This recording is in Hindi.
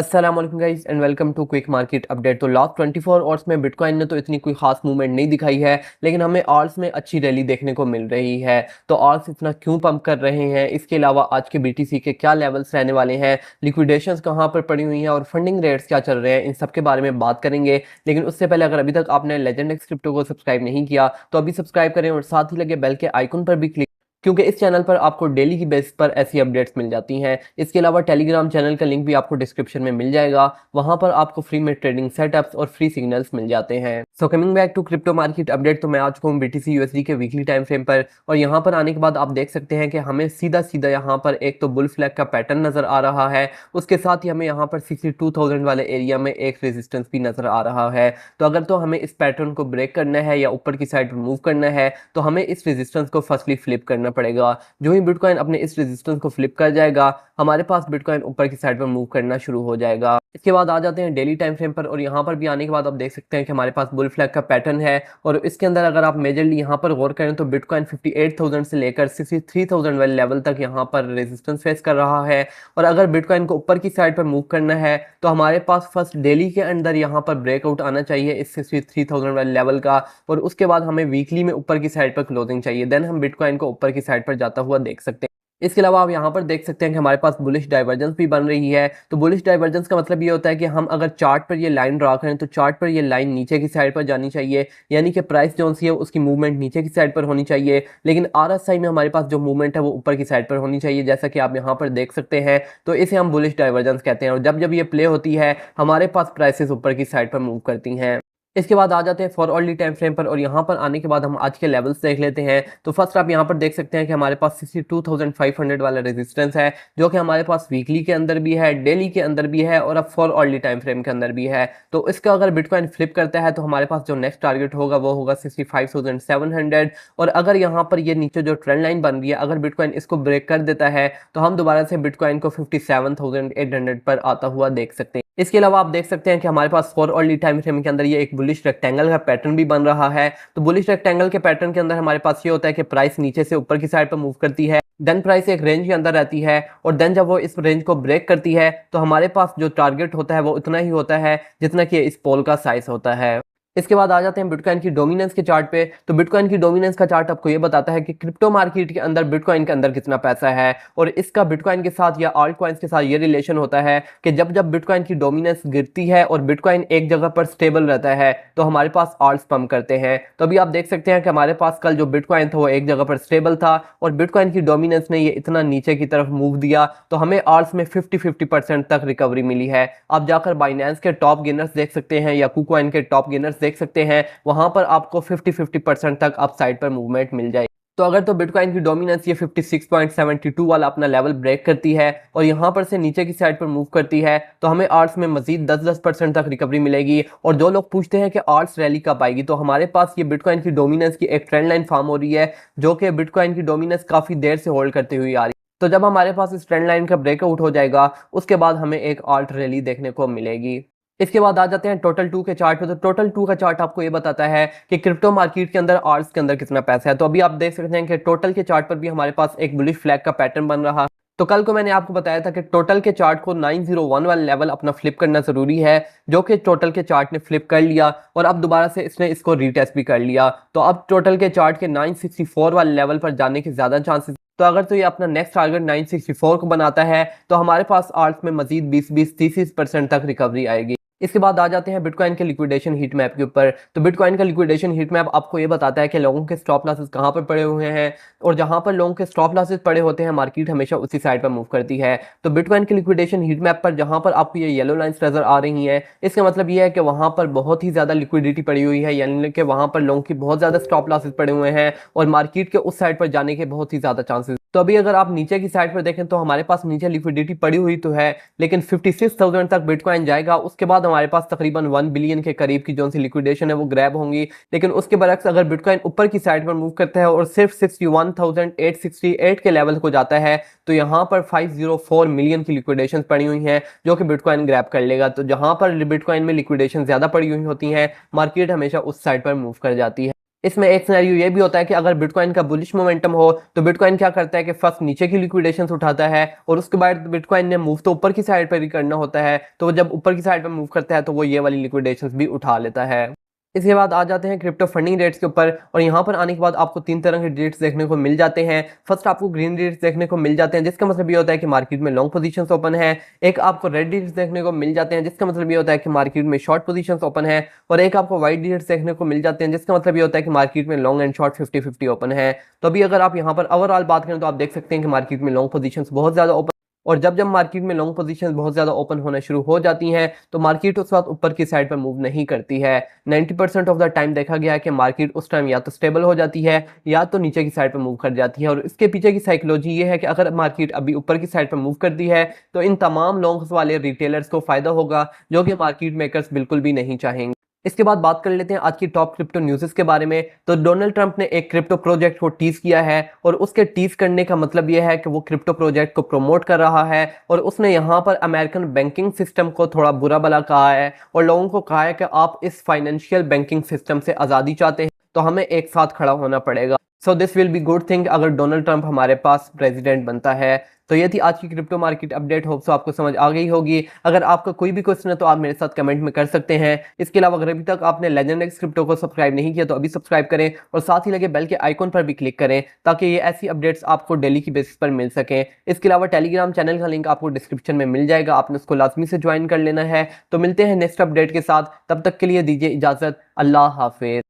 अस्सलाम वालेकुम guys and welcome to quick market update. तो लास्ट 24 आवर्स में बिटकॉइन ने तो इतनी कोई खास मूवमेंट नहीं दिखाई है, लेकिन हमें आवर्स में अच्छी रैली देखने को मिल रही है। तो आवर्स इतना क्यों पंप कर रहे हैं, इसके अलावा आज के बीटीसी के क्या लेवल्स रहने वाले हैं, लिक्विडेशंस कहाँ पर पड़ी हुई हैं और फंडिंग रेट्स क्या चल रहे हैं, इन सब के बारे में बात करेंगे। लेकिन उससे पहले अगर अभी तक आपने लेजेंड एक्स क्रिप्टो को सब्सक्राइब नहीं किया तो अभी सब्सक्राइब करें और साथ ही लगे बेल के आइकन पर भी क्लिक, क्योंकि इस चैनल पर आपको डेली की बेसिस पर ऐसी अपडेट्स मिल जाती हैं। इसके अलावा टेलीग्राम चैनल का लिंक भी आपको डिस्क्रिप्शन में मिल जाएगा, वहां पर आपको फ्री में ट्रेडिंग सेटअप्स और फ्री सिग्नल्स मिल जाते हैं। So coming back to crypto market update, तो मैं आ चुका हूँ बीटीसी यूएसडी के वीकली टाइम फ्रेम पर, और यहाँ पर आने के बाद आप देख सकते हैं कि हमें सीधा सीधा यहाँ पर एक तो बुल फ्लैग का पैटर्न नजर आ रहा है, उसके साथ ही हमें यहाँ पर 62,000 वाले एरिया में एक रेजिस्टेंस भी नजर आ रहा है। तो अगर तो हमें इस पैटर्न को ब्रेक करना है या ऊपर की साइड मूव करना है तो हमें इस रेजिस्टेंस को फर्स्टली फ्लिप करना पड़ेगा। जो ही बिटकॉइन अपने इस रेजिस्टेंस को फ्लिप कर जाएगा, हमारे पास बिटकॉइन ऊपर की साइड पर मूव करना शुरू हो जाएगा। इसके बाद आ जाते हैं डेली टाइम फ्रेम पर, और यहाँ पर भी आने के बाद आप देख सकते हैं कि हमारे पास बुल फ्लैग का पैटर्न है, और इसके अंदर अगर आप मेजरली यहाँ पर गौर करें तो बिटकॉइन 58,000 से लेकर 63,000 वाले लेवल तक यहाँ पर रेजिस्टेंस फेस कर रहा है। और अगर बिटकॉइन को ऊपर की साइड पर मूव करना है तो हमारे पास फर्स्ट डेली के अंदर यहाँ पर ब्रेकआउट आना चाहिए इस 63,000 वाले लेवल का, और उसके बाद हमें वीकली में ऊपर की साइड पर क्लोजिंग चाहिए, देन हम बिटकॉइन को ऊपर की साइड पर जाता हुआ देख सकते हैं। इसके अलावा आप यहाँ पर देख सकते हैं कि हमारे पास बुलिश डाइवर्जेंस भी बन रही है। तो बुलिश डाइवर्जेंस का मतलब ये होता है कि हम अगर चार्ट पर ये लाइन ड्रा करें तो चार्ट पर ये लाइन नीचे की साइड पर जानी चाहिए, यानी कि प्राइस जो सी है उसकी मूवमेंट नीचे की साइड पर होनी चाहिए, लेकिन आरएसआई में हमारे पास जो मूवमेंट है वो ऊपर की साइड पर होनी चाहिए, जैसा कि आप यहाँ पर देख सकते हैं। तो इसे हम बुलिश डाइवर्जेंस कहते हैं, और जब जब ये प्ले होती है हमारे पास प्राइसेस ऊपर की साइड पर मूव करती हैं। इसके बाद आ जाते हैं फॉर अर्ली टाइम फ्रेम पर, और यहाँ पर आने के बाद हम आज के लेवल्स देख लेते हैं। तो फर्स्ट आप यहाँ पर देख सकते हैं कि हमारे पास 62,500 वाला रेजिस्टेंस है, जो कि हमारे पास वीकली के अंदर भी है, डेली के अंदर भी है, और अब फॉर अर्ली टाइम फ्रेम के अंदर भी है। तो इसका अगर बिटकॉइन फ्लिप करता है तो हमारे पास जो नेक्स्ट टारगेट होगा वो होगा 65,700, और अगर यहाँ पर ये नीचे जो ट्रेंड लाइन बन रही है, अगर बिटकॉइन इसको ब्रेक कर देता है तो हम दोबारा से बिटकॉइन को 57,800 पर आता हुआ देख सकते हैं। इसके अलावा आप देख सकते हैं कि हमारे पास फॉर अर्ली टाइम फ्रेम के अंदर ये एक बुलिश रेक्टेंगल का पैटर्न भी बन रहा है। तो बुलिश रेक्टेंगल के पैटर्न के अंदर हमारे पास ये होता है कि प्राइस नीचे से ऊपर की साइड पर मूव करती है, देन प्राइस एक रेंज के अंदर रहती है, और देन जब वो इस रेंज को ब्रेक करती है तो हमारे पास जो टारगेट होता है वो उतना ही होता है जितना कि इस पोल का साइज होता है। इसके बाद आ जाते हैं बिटकॉइन की डोमिनेंस के चार्ट पे। तो बिटकॉइन की डोमिनेंस का चार्ट आपको ये बताता है कि क्रिप्टो मार्केट के अंदर बिटकॉइन के अंदर कितना पैसा है, और इसका बिटकॉइन के साथ या ऑल्ट कॉइन्स के साथ ये रिलेशन होता है कि जब जब बिटकॉइन की डोमिनेंस गिरती है और बिटकॉइन एक जगह पर स्टेबल रहता है तो हमारे पास ऑल्ट्स पंप करते हैं। तो अभी आप देख सकते हैं कि हमारे पास कल जो बिटकॉइन था वो एक जगह पर स्टेबल था, और बिटकॉइन की डोमिनेंस ने ये इतना नीचे की तरफ मूव दिया तो हमें ऑल्ट्स में 50-50% तक रिकवरी मिली है। आप जाकर बाइनेंस के टॉप गेनर्स देख सकते हैं या कुकॉइन के टॉप गेनर्स देख सकते हैं, वहां पर आपको 50-50% तक अपसाइड पर मूवमेंट मिल जाए। तो अगर तो बिटकॉइन की डोमिनेंस ये 56.72 वाला अपना लेवल ब्रेक करती है और यहां पर से नीचे की साइड पर मूव करती है तो हमें आर्ट्स में मजीद 10% तक रिकवरी मिलेगी। और जो लोग पूछते हैं कि आर्ट्स रैली कब आएगी, तो हमारे पास ये बिटकॉइन की डोमिनेंस की एक ट्रेंड लाइन फॉर्म हो रही है, जो कि बिटकॉइन की डोमिनेंस काफी देर से होल्ड करते हुए आ रही है। तो जब हमारे पास इस ट्रेंड लाइन का ब्रेकआउट हो जाएगा उसके बाद हमें एक आल्ट रैली देखने को मिलेगी। इसके बाद आ जाते हैं टोटल टू के चार्ट पे। तो टोटल टू का चार्ट आपको ये बताता है कि क्रिप्टो मार्केट के अंदर आर्ट्स के अंदर कितना पैसा है। तो अभी आप देख सकते हैं कि टोटल के चार्ट पर भी हमारे पास एक बुलिश फ्लैग का पैटर्न बन रहा है। तो कल को मैंने आपको बताया था कि टोटल के चार्ट को 901 वाला लेवल अपना फ्लिप करना जरूरी है, जो कि टोटल के चार्ट ने फ्लिप कर लिया, और अब दोबारा से इसने इसको रीटेस्ट भी कर लिया। तो अब टोटल के चार्ट के 964 वाले लेवल पर जाने के ज्यादा चांसेस। तो अगर तो ये अपना नेक्स्ट टारगेट 964 को बनाता है तो हमारे पास आर्ट्स में मजीद 20-30% तक रिकवरी आएगी। इसके बाद आ जाते हैं बिटकॉइन के लिक्विडेशन हीट मैप के ऊपर। तो बिटकॉइन का लिक्विडेशन हीट मैप आपको ये बताता है कि लोगों के स्टॉप लॉसेस कहाँ पर पड़े हुए हैं, और जहां पर लोगों के स्टॉप लॉसेस पड़े होते हैं मार्केट हमेशा उसी साइड पर मूव करती है। तो बिटकॉइन के लिक्विडेशन हीट मैप पर जहां पर आपको ये येलो लाइंस नजर आ रही हैं, इसका मतलब ये है कि वहां पर बहुत ही ज्यादा लिक्विडिटी पड़ी हुई है, यानी कि वहां पर लोगों की बहुत ज्यादा स्टॉप लॉसेस पड़े हुए हैं और मार्केट के उस साइड पर जाने के बहुत ही ज्यादा चांसेस। तो अभी अगर आप नीचे की साइड पर देखें तो हमारे पास नीचे लिक्विडिटी पड़ी हुई तो है, लेकिन 56,000 तक बिटकॉइन जाएगा, उसके बाद हमारे पास तकरीबन 1 बिलियन के करीब की जो सी लिक्विडेशन है वो ग्रैब होंगी। लेकिन उसके बरक्स अगर बिटकॉइन ऊपर की साइड पर मूव करता है और सिर्फ 61,868 के लेवल को जाता है तो यहाँ पर 504 मिलियन की लिक्विडेशन पड़ी हुई हैं, जो कि बिटकॉइन ग्रैब कर लेगा। तो जहां पर बिटकॉइन में लिक्विडेशन ज्यादा पड़ी हुई होती हैं, मार्केट हमेशा उस साइड पर मूव कर जाती है। इसमें एक सिनेरियो ये भी होता है कि अगर बिटकॉइन का बुलिश मोमेंटम हो तो बिटकॉइन क्या करता है कि फर्स्ट नीचे की लिक्विडेशन उठाता है और उसके बाद बिटकॉइन ने मूव तो ऊपर की साइड पर ही करना होता है, तो वो जब ऊपर की साइड पर मूव करता है तो वो ये वाली लिक्विडेशन भी उठा लेता है। इसके बाद आ जाते हैं क्रिप्टो फंडिंग रेट्स के ऊपर, और यहाँ पर आने के बाद आपको तीन तरह के रेट्स देखने को मिल जाते हैं। फर्स्ट आपको ग्रीन रेट्स देखने को मिल जाते हैं, जिसका मतलब ये होता है कि मार्केट में लॉन्ग पोजीशंस ओपन है। एक आपको रेड रेट्स देखने को मिल जाते हैं, जिसका मतलब ये होता है कि मार्केट में शॉर्ट पोजीशंस ओपन है। और एक आपको वाइट रेट्स देखने को मिल जाते हैं, जिसका मतलब ये होता है कि मार्केट में लॉन्ग एंड शॉर्ट 50-50 ओपन है। तो अभी अगर आप यहाँ पर ओवरऑल बात करें तो आप देख सकते हैं कि मार्केट में लॉन्ग पोजीशंस बहुत ज्यादा ओपन, और जब जब मार्केट में लॉन्ग पोजीशंस बहुत ज़्यादा ओपन होना शुरू हो जाती हैं तो मार्केट उस वक्त ऊपर की साइड पर मूव नहीं करती है। 90% ऑफ द टाइम देखा गया है कि मार्केट उस टाइम या तो स्टेबल हो जाती है या तो नीचे की साइड पर मूव कर जाती है। और इसके पीछे की साइकोलॉजी ये है कि अगर मार्केट अभी ऊपर की साइड पर मूव करती है तो इन तमाम लॉन्ग्स वाले रिटेलर्स को फायदा होगा, जो कि मार्केट मेकर्स बिल्कुल भी नहीं चाहेंगे। इसके बाद बात कर लेते हैं आज की टॉप क्रिप्टो न्यूज़ के बारे में। तो डोनाल्ड ट्रंप ने एक क्रिप्टो प्रोजेक्ट को टीज किया है, और उसके टीज करने का मतलब यह है कि वो क्रिप्टो प्रोजेक्ट को प्रमोट कर रहा है, और उसने यहाँ पर अमेरिकन बैंकिंग सिस्टम को थोड़ा बुरा भला कहा है और लोगों को कहा है कि आप इस फाइनेंशियल बैंकिंग सिस्टम से आज़ादी चाहते हैं तो हमें एक साथ खड़ा होना पड़ेगा। So this will be good thing अगर डोनाल्ड ट्रंप हमारे पास प्रेसिडेंट बनता है। तो ये थी आज की crypto market update. Hope so आपको समझ आ गई होगी। अगर आपका कोई भी क्वेश्चन है तो आप मेरे साथ कमेंट में कर सकते हैं। इसके अलावा अगर अभी तक आपने लेजेंड एक्स क्रिप्टो को सब्सक्राइब नहीं किया तो अभी सब्सक्राइब करें, और साथ ही लगे बेल के आइकॉन पर भी क्लिक करें ताकि ये ऐसी अपडेट्स आपको डेली की बेसिस पर मिल सकें। इसके अलावा टेलीग्राम चैनल का लिंक आपको डिस्क्रिप्शन में मिल जाएगा, आपने उसको लाजमी से ज्वाइन कर लेना है। तो मिलते हैं नेक्स्ट अपडेट के साथ, तब तक के लिए दीजिए इजाजत। अल्लाह हाफिज।